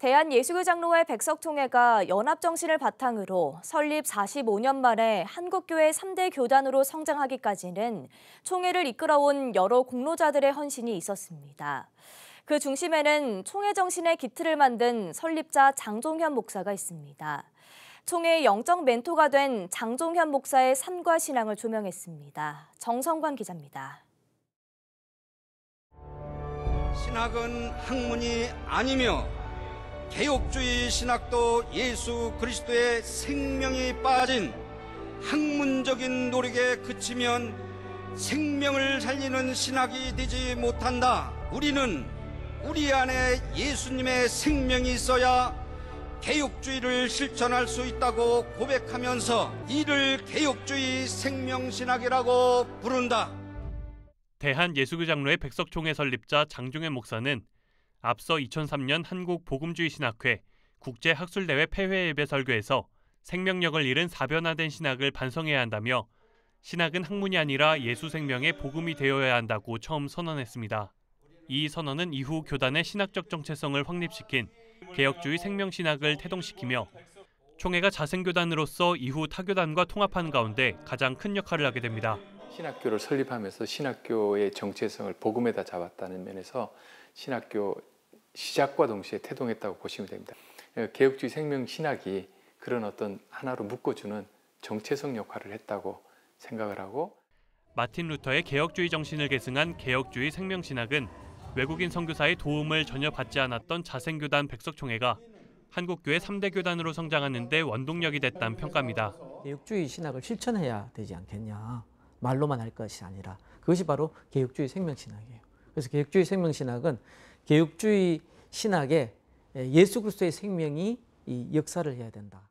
대한예수교장로회 백석총회가 연합정신을 바탕으로 설립 45년 만에 한국교회 3대 교단으로 성장하기까지는 총회를 이끌어온 여러 공로자들의 헌신이 있었습니다. 그 중심에는 총회 정신의 기틀을 만든 설립자 장종현 목사가 있습니다. 총회의 영적 멘토가 된 장종현 목사의 삶과 신앙을 조명했습니다. 정성관 기자입니다. 신학은 학문이 아니며 개혁주의 신학도 예수 그리스도의 생명이 빠진 학문적인 노력에 그치면 생명을 살리는 신학이 되지 못한다. 우리는 우리 안에 예수님의 생명이 있어야 개혁주의를 실천할 수 있다고 고백하면서 이를 개혁주의 생명신학이라고 부른다. 대한예수교장로회 백석총회 설립자 장종현 목사는 앞서 2003년 한국복음주의신학회 국제학술대회 폐회 예배 설교에서 생명력을 잃은 사변화된 신학을 반성해야 한다며 신학은 학문이 아니라 예수 생명의 복음이 되어야 한다고 처음 선언했습니다. 이 선언은 이후 교단의 신학적 정체성을 확립시킨 개혁주의 생명신학을 태동시키며 총회가 자생교단으로서 이후 타교단과 통합하는 가운데 가장 큰 역할을 하게 됩니다. 신학교를 설립하면서 신학교의 정체성을 복음에다 잡았다는 면에서 신학교 시작과 동시에 태동했다고 보시면 됩니다. 개혁주의 생명신학이 그런 어떤 하나로 묶어주는 정체성 역할을 했다고 생각을 하고, 마틴 루터의 개혁주의 정신을 계승한 개혁주의 생명신학은 외국인 선교사의 도움을 전혀 받지 않았던 자생교단 백석총회가 한국교회 3대 교단으로 성장하는 데 원동력이 됐다는 평가입니다. 개혁주의 신학을 실천해야 되지 않겠냐. 말로만 할 것이 아니라 그것이 바로 개혁주의 생명신학이에요. 그래서 개혁주의 생명신학은 개혁주의 신학에 예수 그리스도의 생명이 이 역사를 해야 된다.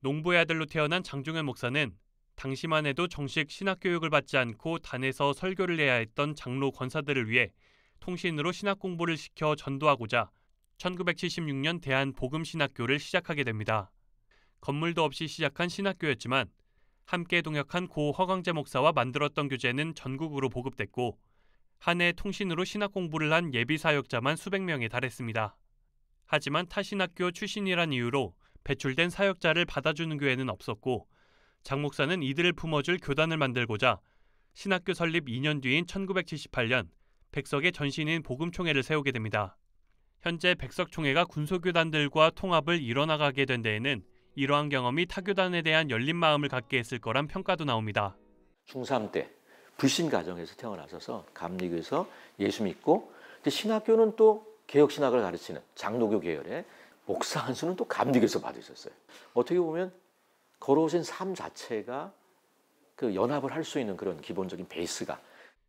농부의 아들로 태어난 장종현 목사는 당시만 해도 정식 신학교육을 받지 않고 단에서 설교를 해야 했던 장로 권사들을 위해 통신으로 신학 공부를 시켜 전도하고자 1976년 대한복음신학교를 시작하게 됩니다. 건물도 없이 시작한 신학교였지만 함께 동역한 고 허광재 목사와 만들었던 교재는 전국으로 보급됐고 한 해 통신으로 신학 공부를 한 예비 사역자만 수백 명에 달했습니다. 하지만 타신학교 출신이란 이유로 배출된 사역자를 받아주는 교회는 없었고 장 목사는 이들을 품어줄 교단을 만들고자 신학교 설립 2년 뒤인 1978년 백석의 전신인 복음총회를 세우게 됩니다. 현재 백석총회가 군소교단들과 통합을 이뤄나가게 된 데에는 이러한 경험이 타교단에 대한 열린 마음을 갖게 했을 거란 평가도 나옵니다. 중3 때 불신 가정에서 태어나셔서 감리교에서 예수 믿고 신학교는 또 개혁신학을 가르치는 장로교 계열의 목사 한 수는 또 감리교에서 받으셨어요. 어떻게 보면 걸어오신 삶 자체가 그 연합을 할 수 있는 그런 기본적인 베이스가.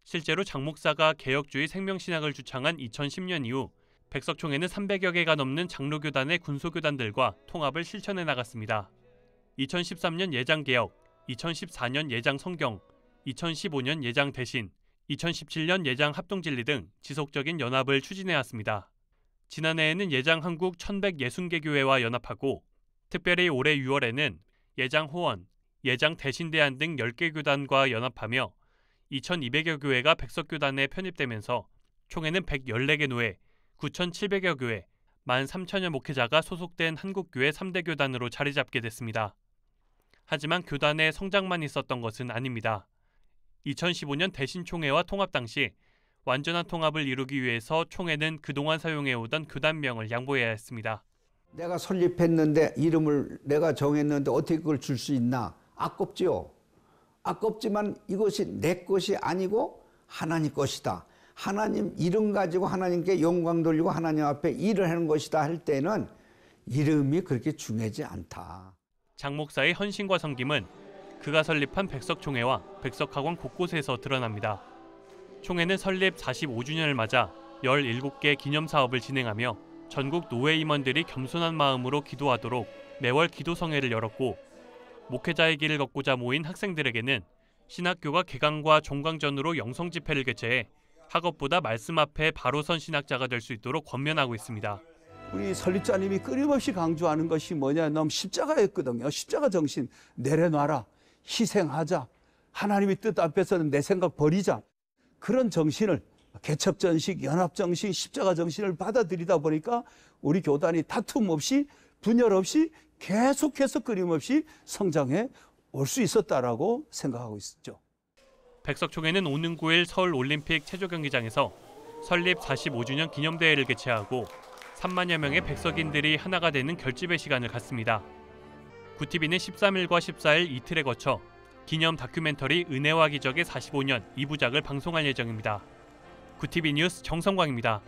실제로 장 목사가 개혁주의 생명신학을 주창한 2010년 이후 백석총회는 300여 개가 넘는 장로교단의 군소교단들과 통합을 실천해 나갔습니다. 2013년 예장개혁, 2014년 예장성경, 2015년 예장대신, 2017년 예장합동진리 등 지속적인 연합을 추진해왔습니다. 지난해에는 예장한국 1160개 교회와 연합하고 특별히 올해 6월에는 예장호원, 예장대신대안 등 10개 교단과 연합하며 2200여 교회가 백석교단에 편입되면서 총회는 114개 노회, 9,700여 교회, 13,000여 목회자가 소속된 한국교회 3대 교단으로 자리 잡게 됐습니다. 하지만 교단의 성장만 있었던 것은 아닙니다. 2015년 대신총회와 통합 당시 완전한 통합을 이루기 위해서 총회는 그동안 사용해오던 교단명을 양보해야 했습니다. 내가 설립했는데 이름을 내가 정했는데 어떻게 그걸 줄 수 있나? 아깝지요. 아깝지만 이것이 내 것이 아니고 하나님 것이다. 하나님 이름 가지고 하나님께 영광 돌리고 하나님 앞에 일을 하는 것이다 할 때는 이름이 그렇게 중요하지 않다. 장 목사의 헌신과 섬김은 그가 설립한 백석총회와 백석학원 곳곳에서 드러납니다. 총회는 설립 45주년을 맞아 17개 기념사업을 진행하며 전국 노회 임원들이 겸손한 마음으로 기도하도록 매월 기도성회를 열었고 목회자의 길을 걷고자 모인 학생들에게는 신학교가 개강과 종강전으로 영성집회를 개최해 학업보다 말씀 앞에 바로 선 신학자가 될 수 있도록 권면하고 있습니다. 우리 설립자님이 끊임없이 강조하는 것이 뭐냐면 십자가였거든요. 십자가 정신 내려놔라. 희생하자. 하나님의 뜻 앞에서는 내 생각 버리자. 그런 정신을 개척정신, 연합정신, 십자가정신을 받아들이다 보니까 우리 교단이 다툼 없이 분열 없이 계속해서 끊임없이 성장해 올 수 있었다라고 생각하고 있죠. 백석총회는 오는 9일 서울 올림픽 체조경기장에서 설립 45주년 기념대회를 개최하고 3만여 명의 백석인들이 하나가 되는 결집의 시간을 갖습니다. 구티비는 13일과 14일 이틀에 거쳐 기념 다큐멘터리 은혜와 기적의 45년 2부작을 방송할 예정입니다. 구티비 뉴스 정성광입니다.